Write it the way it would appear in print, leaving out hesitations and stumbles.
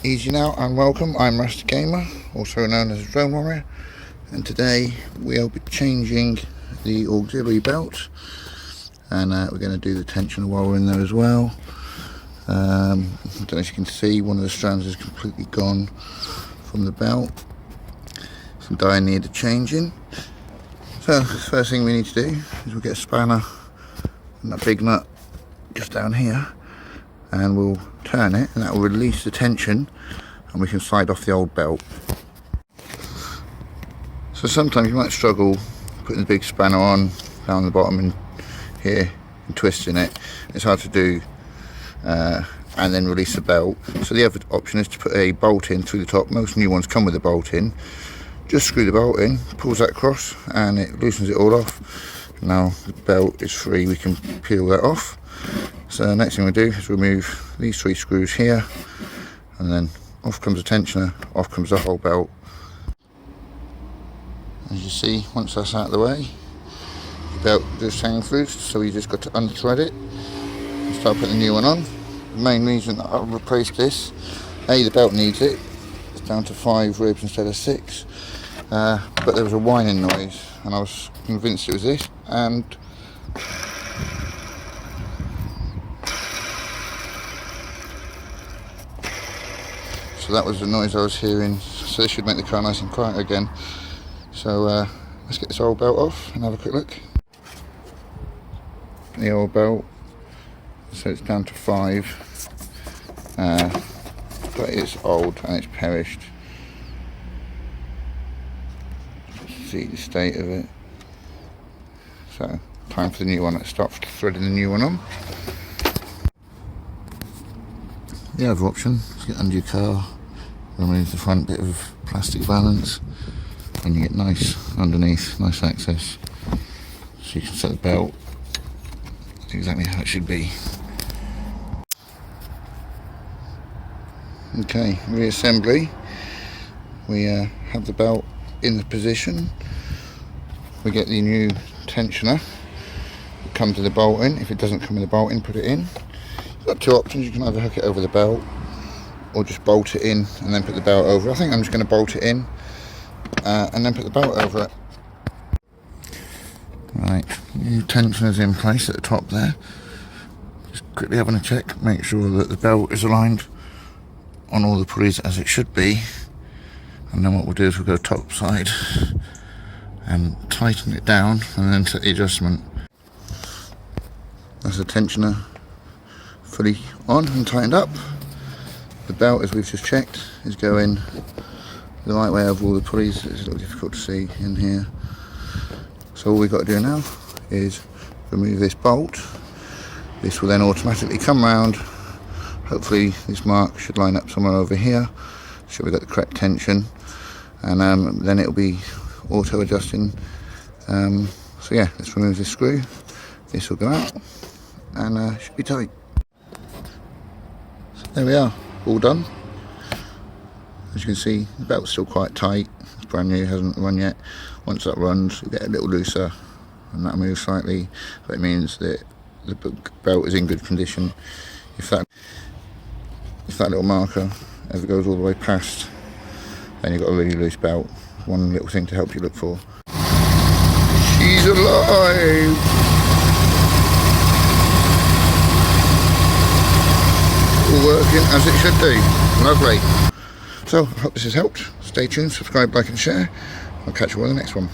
Easy now and welcome, I'm Rusty Gamer, also known as Drone Warrior, and today we'll be changing the auxiliary belt, and we're going to do the tensioner while we're in there as well. I don't know if you can see, one of the strands is completely gone from the belt. Some die needed changing. So the first thing we need to do is we'll get a spanner and that big nut just down here, and we'll turn it, and that will release the tension and we can slide off the old belt. So sometimes you might struggle putting the big spanner on down the bottom and here and twisting it. It's hard to do and then release the belt. So the other option is to put a bolt in through the top. Most new ones come with a bolt in. Just screw the bolt in, pulls that across, and it loosens it all off. Now the belt is free, we can peel that off. So the next thing we do is remove these 3 screws here, and then off comes the tensioner, off comes the whole belt. As you see, once that's out of the way, the belt just hangs loose, so you just got to unthread it and start putting the new one on. The main reason that I've replaced this, the belt needs it, it's down to 5 ribs instead of 6, but there was a whining noise and I was convinced it was this, and so that was the noise I was hearing. So this should make the car nice and quiet again. So let's get this old belt off and have a quick look. The old belt, so it's down to 5, but it's old and it's perished. See the state of it. So time for the new one. Let's start threading the new one on. The other option is get under your car, remove the front bit of plastic valance, and you get nice underneath, nice access, so you can set the belt exactly how it should be. Okay, reassembly. We have the belt in the position. We get the new tensioner, it comes with the bolt in. If it doesn't come with the bolt in, put it in. You've got 2 options, you can either hook it over the belt or just bolt it in and then put the belt over. I think I'm just going to bolt it in and then put the belt over it. Right, new tensioner's in place at the top there. Just quickly having a check, make sure that the belt is aligned on all the pulleys as it should be, and then what we'll do is we'll go top side and tighten it down and then set the adjustment. That's the tensioner fully on and tightened up. The belt, as we've just checked, is going the right way over all the pulleys. It's a little difficult to see in here. So all we've got to do now is remove this bolt. This will then automatically come round. Hopefully this mark should line up somewhere over here, so we've got the correct tension, and then it'll be auto adjusting. So yeah, let's remove this screw. This will go out and should be tight. So there we are, all done. As you can see, the belt's still quite tight. It's brand new, hasn't run yet. Once that runs, we'll get a little looser and that'll move slightly, but it means that the belt is in good condition. If that little marker ever goes all the way past, then you've got a really loose belt. One little thing to help you look for. She's alive! All working as it should do. Lovely. So I hope this has helped. Stay tuned, subscribe, like and share. I'll catch you on the next one.